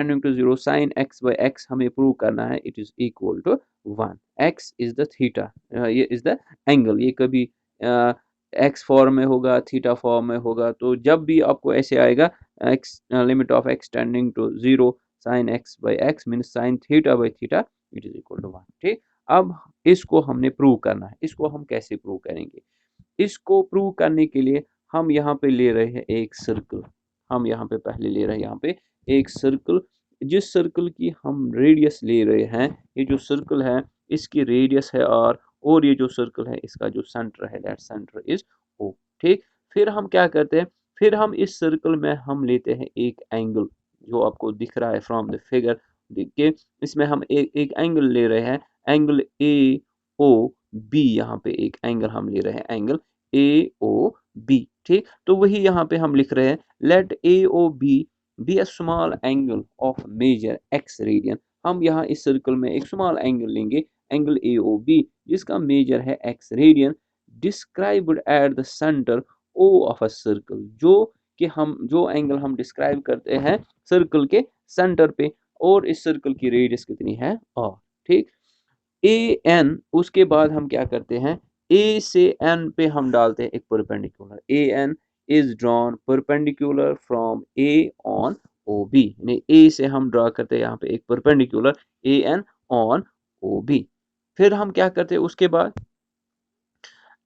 Tending to 0 sine x by x हमें prove करना है it is equal to 1। x is the theta, ये is the angle. ये कभी x फॉर्म में होगा, थीटा फॉर्म में होगा, तो जब भी आपको ऐसे आएगा x limit of x tending to 0 sine x by x means sine theta by theta it is equal to 1। ठीक, अब इसको हमने प्रूव करना है। इसको हम कैसे प्रूव करेंगे? इसको प्रूव करने के लिए हम यहाँ पे ले रहे हैं एक सर्कल। हम यहाँ पे पहले ले रहे हैं यहाँ पे एक सर्कल। जिस सर्कल की हम रेडियस ले रहे हैं, ये जो सर्कल है इसकी रेडियस है आर, और ये जो सर्कल है इसका जो सेंटर है दैट सेंटर इज ओ। ठीक, फिर हम क्या करते हैं, फिर हम इस सर्कल में हम लेते हैं एक एंगल जो आपको दिख रहा है फ्रॉम द फिगर। देखिए इसमें हम एक एंगल ले रहे हैं, एंगल ए ओ बी। यहाँ पे एक एंगल हम ले रहे हैं, एंगल ए ओ बी। ठीक, तो वही यहाँ पे हम लिख रहे हैं let A O B a small angle of measure X radian. हम यहाँ इस सर्कल में एक स्मॉल एंगल लेंगे, एंगल ए ओ बी, जिसका मेजर है X radian, described at the centre O of a circle. जो कि हम जो एंगल हम डिस्क्राइब करते हैं सर्कल के सेंटर पे, और इस सर्कल की रेडियस कितनी है आर। ठीक, ए एन, उसके बाद हम क्या करते हैं, ए से एन पे हम डालते हैं एक perpendicular. A N is drawn perpendicular from A on O B. A से हम ड्रॉ करते हैं यहाँ पे एक perpendicular A N on O B. फिर हम क्या करते हैं उसके बाद,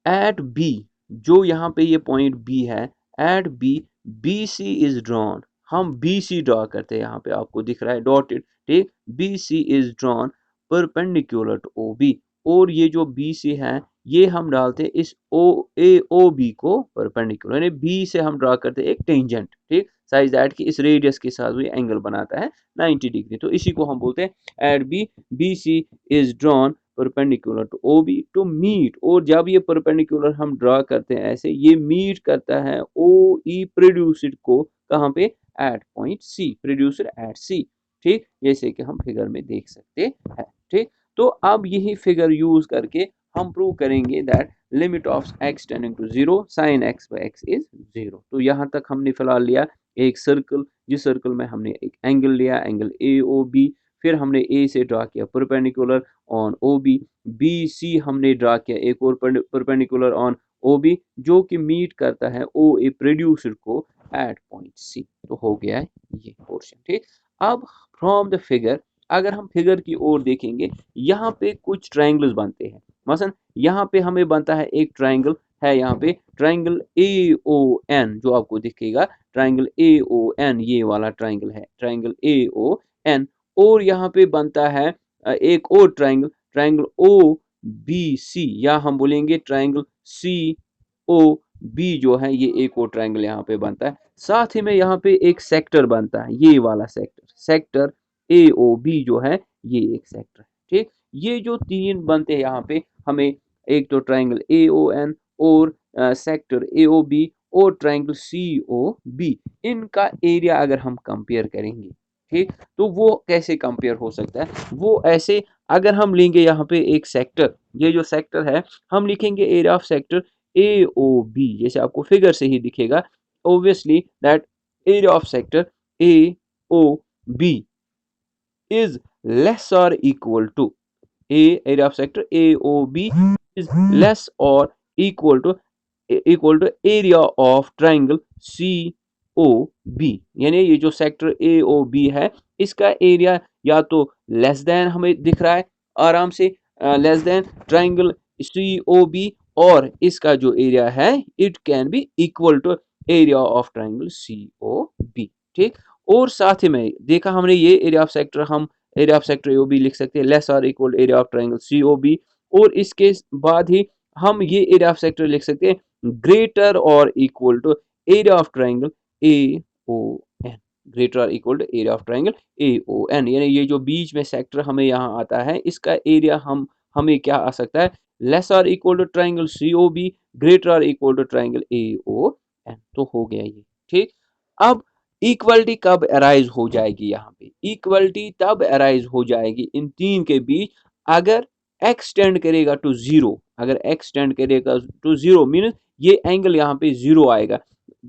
एट बी, जो यहाँ पे ये पॉइंट बी है, at B B C is drawn. हम बी सी ड्रॉ करते हैं, यहाँ पे आपको दिख रहा है डॉटेड। ठीक, B C is drawn perpendicular to O B, और ये जो बी सी है ये हम डालते हैं इस ओ ए ओ बी को परपेंडिकुलर, यानी बी से हम ड्रॉ करते हैं एक टेंजेंट। ठीक, साइज दैट कि इस रेडियस के साथ ये एंगल बनाता है 90 डिग्री। तो इसी को हम बोलते हैं at B B C is drawn perpendicular to O B to meet. और जब ये परपेंडिकुलर हम ड्रा करते हैं ऐसे, ये मीट करता है ओ ई प्रोड्यूसर को कहाँ पे, at point C, producer at C. ठीक, जैसे कि हम फिगर में देख सकते हैं। ठीक, तो अब यही फिगर यूज करके हम प्रूव करेंगे that limit of x tending to 0 sine x by X is 0। तो यहाँ तक हमने फिलहाल लिया एक सर्कल, जिस सर्कल में हमने एक एंगल लिया, एंगल ए ओ बी। फिर हमने ए से ड्रा किया perpendicular on O B, B C हमने ड्रा किया एक और परपेंडिकुलर ऑन ओ बी, जो कि मीट करता है ओ ए प्रोड्यूसर को एट पॉइंट सी। तो हो गया है ये पोर्शन। ठीक, अब फ्रॉम द फिगर, अगर हम फिगर की ओर देखेंगे, यहाँ पे कुछ ट्रायंगल्स बनते हैं। मसलन यहाँ पे हमें बनता है एक ट्रायंगल है, यहाँ पे ट्रायंगल ए ओ एन जो आपको दिखेगा, ट्रायंगल ए ओ एन, ये वाला ट्रायंगल है ट्रायंगल ए ओ एन। और यहाँ पे बनता है एक और triangle, triangle O B C, या हम बोलेंगे ट्रायंगल सी ओ बी जो है, ये एक और ट्रायंगल यहाँ पे बनता है। साथ ही में यहाँ पे एक सेक्टर बनता है, ये वाला sector, sector A O B जो है ये एक सेक्टर है। ठीक, ये जो तीन बनते हैं यहाँ पे हमें, एक तो ट्रायंगल ए ओ एन और सेक्टर ए ओ बी और ट्रायंगल सी ओ बी, इनका एरिया अगर हम कंपेयर करेंगे, ठीक, तो वो कैसे कंपेयर हो सकता है, वो ऐसे, अगर हम लेंगे यहाँ पे एक सेक्टर, ये जो सेक्टर है हम लिखेंगे area of sector A O B, जैसे आपको फिगर से ही दिखेगा obviously that area of sector A O B is less or equal to area of sector AOB is less or equal to area of triangle COB। यानी ये जो sector AOB है इसका एरिया या तो लेस देन हमें दिख रहा है आराम से, लेस देन ट्राइंगल COB, और इसका जो एरिया है it can be equal to area of triangle COB। ठीक, और साथ ही में देखा हमने ये एरिया ऑफ सेक्टर, हम area of sector A B लिख सकते हैं लेस और equal area of triangle C O B, और इसके बाद ही हम ये एरिया ऑफ सेक्टर लिख सकते हैं ग्रेटर और equal to area of triangle A O N, greater और equal to area of triangle A O N. यानी ये जो बीच में सेक्टर हमें यहाँ आता है इसका एरिया हमें क्या आ सकता है, लेस और equal to triangle C O B, greater और equal to triangle A O N. तो हो गया ये। ठीक, अब इक्वलिटी कब अराइज हो जाएगी, यहाँ पे इक्वलिटी तब अराइज हो जाएगी इन तीन के बीच अगर x टेंड करेगा टू 0। अगर x टेंड करेगा टू 0 मीन ये एंगल यहाँ पे 0 आएगा।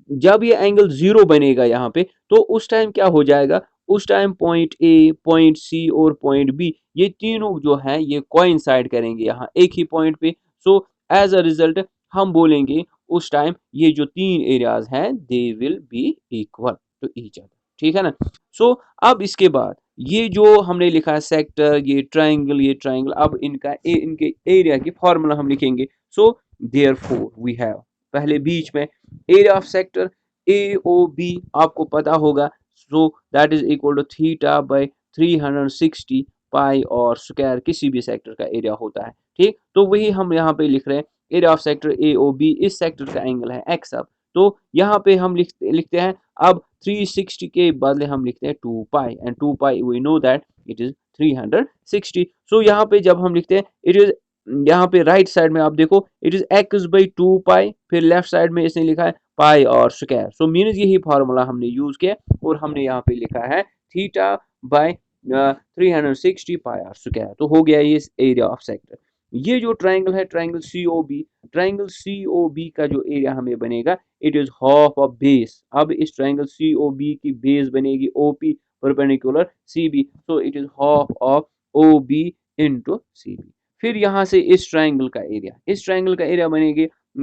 जब ये एंगल 0 बनेगा यहाँ पे, तो उस टाइम क्या हो जाएगा, उस time point A, point C और पॉइंट बी ये तीनों जो है ये कोइंसाइड करेंगे यहाँ एक ही पॉइंट पे। सो एज अ रिजल्ट हम बोलेंगे उस टाइम ये जो तीन एरियाज हैं they will be equal to each other, ठीक है ना। सो अब इसके बाद ये जो हमने लिखा है सेक्टर, ये ट्रायंगल, अब इनके एरिया की फॉर्मूला हम लिखेंगे। सो देयरफॉर वी हैव, पहले बीच में area of sector A O B आपको पता होगा, so that is equal to theta by 360 pi और स्क्वायर किसी भी सेक्टर का एरिया होता है, ठीक। तो वही हम यहाँ पे लिख रहे हैं area of sector A O B, इस सेक्टर का एंगल है एक्स। अब तो यहाँ पे हम लिखते हैं अब 360 के बदले हम लिखते हैं 2 pi, and 2 pi we know that it is 360। So यहाँ पे जब हम लिखते हैं इट इज, यहाँ पे राइट साइड में आप देखो it is x by 2 pi, फिर लेफ्ट साइड में इसने लिखा है पाई और स्क्वायर। सो मीन्स यही फार्मूला हमने यूज किया और हमने यहाँ पे लिखा है theta by 360 pi r square. तो हो गया ये एरिया ऑफ सेक्टर। ये जो ट्राइंगल है ट्राइंगल सी ओ बी का जो एरिया हमें बनेगा it is half of base. अब इस ट्राइंगल सी ओ बी की बेस बनेगी O P perpendicular C B, so it is half of O B into C B. फिर यहाँ से इस ट्राइंगल का एरिया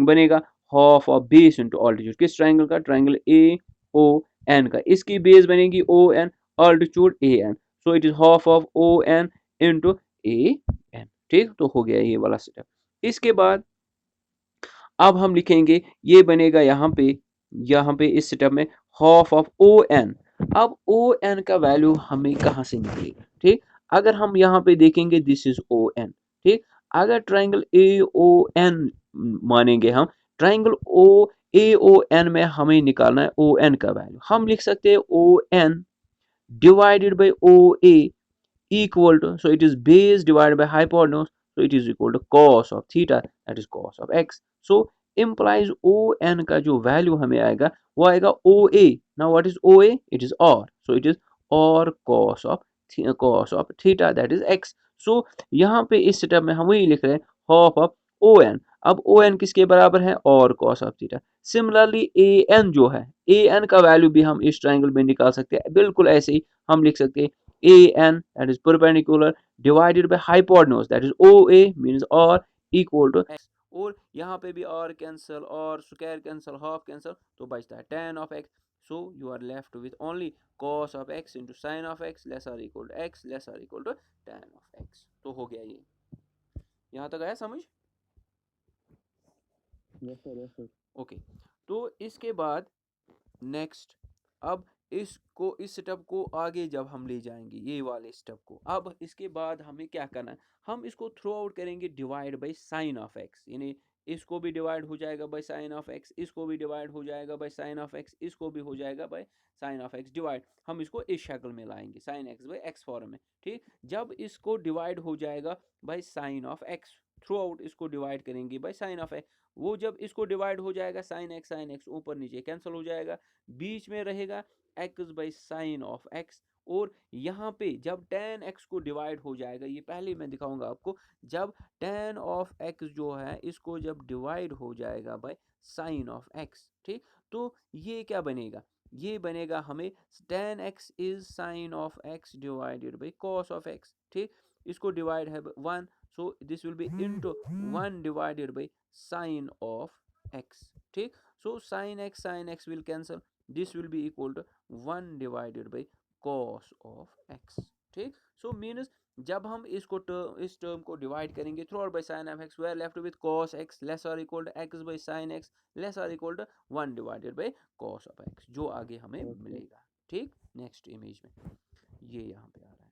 बनेगा half of base into altitude. किस ट्राइंगल का? ट्राइंगल ए ओ एन का, इसकी बेस बनेगी O N, altitude A N, so it is half of O N into A N, ठीक। तो हो गया ये वाला स्टेप। इसके बाद अब हम लिखेंगे ये बनेगा यहाँ पे इस स्टेप में हाफ ऑफ ओ एन। अब ओ एन का वैल्यू हमें कहाँ से निकलेगा, ठीक। अगर हम यहाँ पे देखेंगे दिस इज ओ एन, ठीक। अगर ट्राइंगल ए ओ एन मानेंगे हम, ट्राइंगल ओ ए ओ एन में हमें निकालना है ओ एन का वैल्यू। हम लिख सकते हैं O N divided by O A equal to, so it is base divided by hypotenuse, so it is equal to cos of theta, that is cos of x. So implies o n का जो value हमें आएगा वो आएगा o a। now what is o a? it is r, so it is r cos of theta, that is x. so यहाँ पे इस setup में हम वही लिख रहे हैं half of o n। अब o n किसके बराबर है? और cos of theta। Similarly a n जो है, a n का वैल्यू भी हम इस ट्राइंगल में निकाल सकते हैं, बिल्कुल ऐसे ही हम लिख सकते हैं AN, that is perpendicular, divided by hypotenuse, that is OA, means R equal to x। और यहाँ पे भी R कैंसल और स्क्वायर कैंसल हाफ कैंसल, तो बचता है tan of x। so you are left with only cos of x into sin of x less or equal to x less or equal to tan of x। तो हो गया ये, यहाँ तक आया समझ? Yes sir. ओके, तो इसके बाद नेक्स्ट, अब इस स्टेप को आगे जब हम ले जाएंगे ये वाले स्टेप को, अब इसके बाद हमें क्या करना है, हम इसको थ्रू आउट करेंगे divide by sine of x, यानी इसको भी डिवाइड हो जाएगा बाय साइन ऑफ एक्स, इसको भी डिवाइड हो जाएगा बाय साइन ऑफ एक्स, इसको भी हो जाएगा by sine of x divide. हम इसको इस शक्ल में लाएंगे sine x by x form में, ठीक। जब इसको डिवाइड हो जाएगा by sine of x, throughout इसको डिवाइड करेंगे बाय साइन ऑफ एक्स, वो जब इसको डिवाइड हो जाएगा साइन एक्स ऊपर नीचे कैंसिल हो जाएगा, बीच में रहेगा x by sine of x. और यहाँ पे जब tan x को डिवाइड हो जाएगा, ये पहले मैं दिखाऊंगा आपको, जब tan ऑफ x जो है इसको जब डिवाइड हो जाएगा बाय साइन ऑफ x, ठीक। तो ये क्या बनेगा? ये बनेगा हमें tan x is sine of x divided by cos of x, ठीक। इसको डिवाइड है 1, so this will be into 1 divided by sine of x, ठीक। So sine x will cancel, this will be equal to 1 divided by cos of x, ठीक। So means जब हम इस term को divide करेंगे throughout by sine of x, we are left with cos x less और equal to x by sine x less और equal to 1 divided by cos of x, जो आगे हमें मिलेगा, ठीक। नेक्स्ट इमेज में ये यहाँ पे आ रहा है,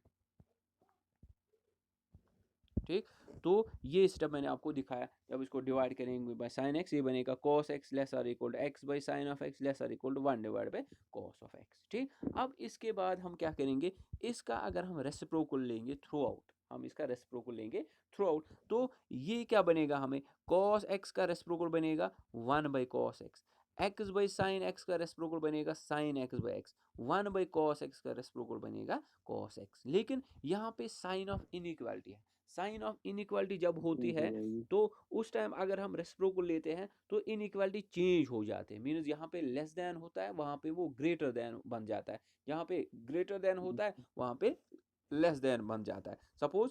ठीक। तो ये स्टेप मैंने आपको दिखाया, जब इसको डिवाइड करेंगे बाय साइन एक्स, ये बनेगा cos x लेस और equal to x by sine of x less और equal to 1 divide by cos of x, ठीक। अब इसके बाद हम क्या करेंगे, इसका अगर हम रेसिप्रोकल लेंगे थ्रू आउट, हम इसका रेसिप्रोकल लेंगे थ्रू आउट, तो ये क्या बनेगा, हमें cos x का रेसिप्रोकल बनेगा 1 by cos x, x by sine x का रेसिप्रोकल बनेगा sin x by x, 1 by cos x का रेसिप्रोकल बनेगा cos x। लेकिन यहाँ पे साइन ऑफ इनइक्वालिटी है, साइन ऑफ इनइक्वालिटी जब होती ठीक है है भाई। तो उस टाइम अगर हम रेसिप्रोकल लेते हैं तो इनइक्वालिटी चेंज हो जाते हैं, मीन्स यहाँ पे लेस देन होता है वहाँ पे वो ग्रेटर देन बन जाता है, यहाँ पे ग्रेटर देन होता है वहाँ पे लेस देन बन जाता है। सपोज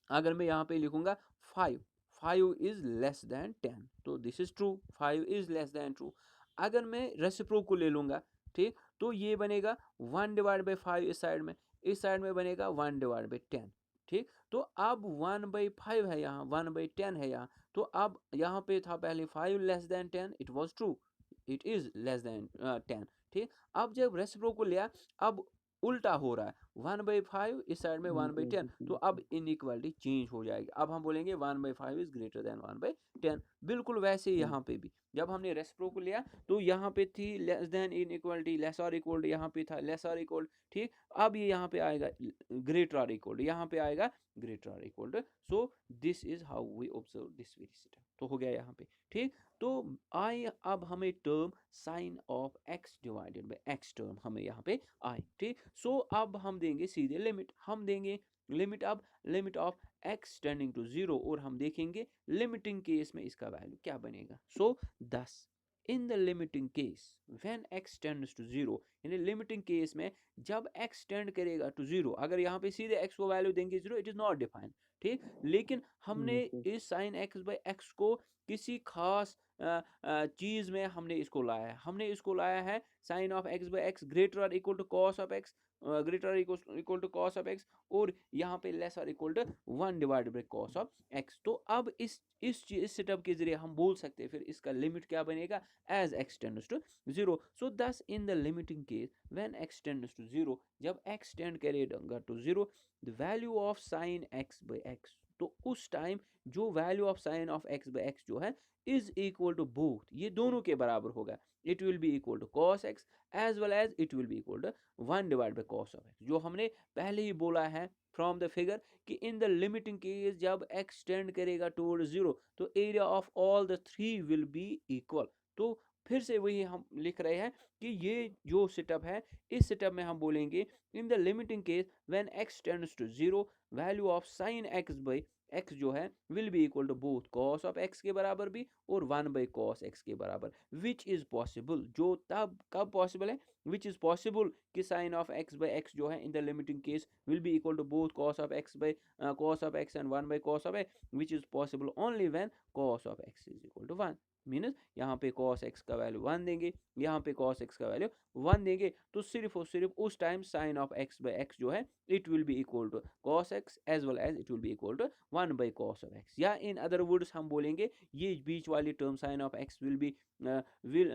अगर मैं यहाँ पे लिखूंगा 5, 5 इज लेस देन 10, तो this is true, 5 is less than true. अगर मैं रेसिप्रोकल ले लूंगा, ठीक, तो ये बनेगा 1 डिवाइड बाई 5 इस साइड में बनेगा 1 डिवाइड बाई 10, ठीक। तो अब 1/5 है यहाँ, 1/10 है यहाँ, तो अब यहाँ पे था पहले 5 less than 10, it was true, it is less than 10, ठीक। अब जब रेसिप्रोकल लिया, अब उल्टा हो रहा है, 1/5 इस साइड में 1/10, तो अब इनइक्वालिटी चेंज हो जाएगी, अब हम बोलेंगे 1/5 इज ग्रेटर देन 1/10। बिल्कुल वैसे ही यहाँ पे भी जब हमने रेसिप्रोकल लिया तो यहाँ पे थी लेस देन इनइक्वालिटी, लेस और इक्वल, यहाँ पे था लेस और इक्वल, ठीक। अब ये यहाँ पे आएगा ग्रेटर और इक्वल, यहाँ पे आएगा ग्रेटर और equal. So this is how we observe this very system, तो हो गया यहाँ पे, ठीक। तो आई अब हमें term sine of x divided by x term हमें यहाँ पे आए, ठीक। सो अब हम देंगे सीधे लिमिट, हम देंगे लिमिट, अब limit of x tending to 0, और हम देखेंगे लिमिटिंग केस में इसका वैल्यू क्या बनेगा। So thus in the limiting case when x tends to 0, यानी लिमिटिंग केस में जब x टेंड करेगा टू 0, अगर यहाँ पे सीधे x को वैल्यू देंगे 0, इट इज नॉट डिफाइंड, ठीक। लेकिन हमने इस साइन x बाई x को किसी खास चीज में हमने इसको लाया है, हमने इसको लाया है sine of x by x greater और equal to cos of x, greater equal to cos of x, और यहाँ पे लेस और equal to 1 divided by cos of x। तो अब इस सेटअप के जरिए हम बोल सकते हैं फिर इसका लिमिट क्या बनेगा, as x tends to 0। So thus in the limiting case when x tends to 0, जब x टेंड करेगा to 0, the value of sine x by x, तो उस टाइम जो value of sine of x by x जो है is equal to both, ये दोनों के बराबर होगा, it will be equal to cos x as well as it will be equal to 1 divide by cos of x, जो हमने पहले ही बोला है फ्रॉम द फिगर कि इन द लिमिटिंग केस जब x टेंड करेगा टुवर्ड 0, तो area of all the three will be equal. तो फिर से वही हम लिख रहे हैं कि ये जो सेटअप है, इस सेटअप में हम बोलेंगे in the limiting case when x tends to 0, value of sine x by x जो है will be equal to both cos of x के बराबर भी और 1 बाई कॉस x के बराबर, विच इज पॉसिबल, जो तब कब पॉसिबल है, विच इज पॉसिबल कि sine of x by x जो है in the limiting case will be equal to both cos of x by cos of x and 1 by cos of x, which is possible only when cos of x is equal to 1। मीनस यहाँ पे cos x का value 1 देंगे, यहाँ पे cos x का value 1 देंगे, तो सिर्फ और सिर्फ उस time sine of x by x जो है it will be equal to cos x as well as it will be equal to 1 by cos of x, या इन अदर वर्ड्स हम बोलेंगे ये बीच वाली term sine of x will be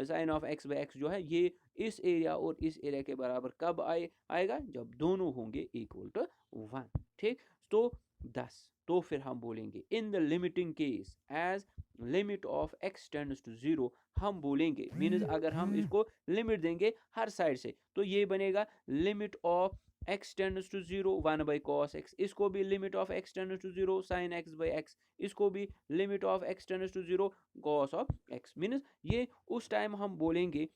sine of x by x जो है ये इस एरिया और इस एरिया के बराबर कब आएगा, जब दोनों होंगे इक्वल टू 1, ठीक। तो 10, तो फिर हम बोलेंगे in the limiting case as limit of x tends to 0, हम बोलेंगे मीन्स अगर हम इसको लिमिट देंगे हर साइड से तो ये बनेगा limit of x tends to 0 1 by cos x, इसको भी limit of x tends to 0 sin x by x, इसको भी limit of x tends to 0 cos of x, means ये उस टाइम हम बोलेंगे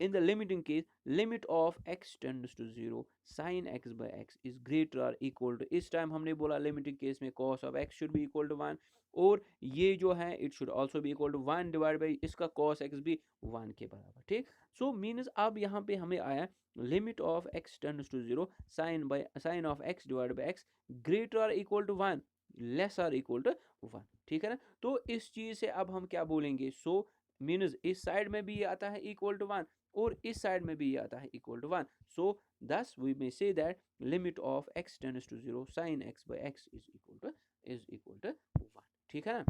in the limiting case limit of x tends to 0 sin x by x is greater or equal to, इस time हमने बोला limiting case में cos of x should be equal to 1, और ये जो है it should also be equal to 1 divided by इसका cos x भी 1 के बराबर, ठीक। सो मीन्स अब यहाँ पे हमें आया limit of x tends to 0 sin of x divided by x greater or equal to 1 less और इक्वल टू 1, ठीक है ना। तो इस चीज से अब हम क्या बोलेंगे, सो मीन्स इस साइड में भी ये आता है इक्वल टू 1 और इस साइड में भी ये आता है equal to 1, so thus we may say that limit of x tends to 0 sin x by x is equal to 1, ठीक है ना।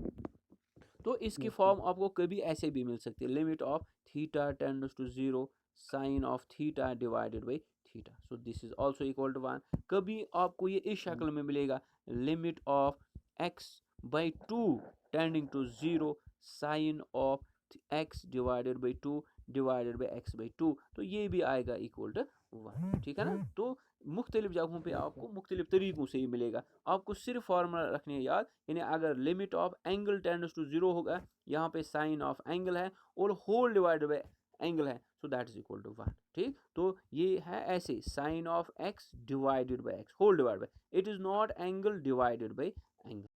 तो इसकी फॉर्म आपको कभी ऐसे भी मिल सकती है, limit of theta tends to 0 sine of theta divided by theta, so this is also equal to 1। कभी आपको ये इस शक्ल में मिलेगा limit of x by 2 tending to 0 sine of x divided by 2 divided by x by 2, तो ये भी आएगा इक्वल टू 1, ठीक है ना। तो मुख्तलिफ जगहों पे आपको मुख्तलिफ तरीकों से ही मिलेगा, आपको सिर्फ फार्मूला रखने याद, यानी अगर limit of angle tends to 0 होगा, यहाँ पे साइन ऑफ एंगल है और होल डिवाइडेड बाई एंगल है, so that is equal to 1, ठीक। तो ये है ऐसे sine of x divided by x whole divide by, it is not angle divided by angle.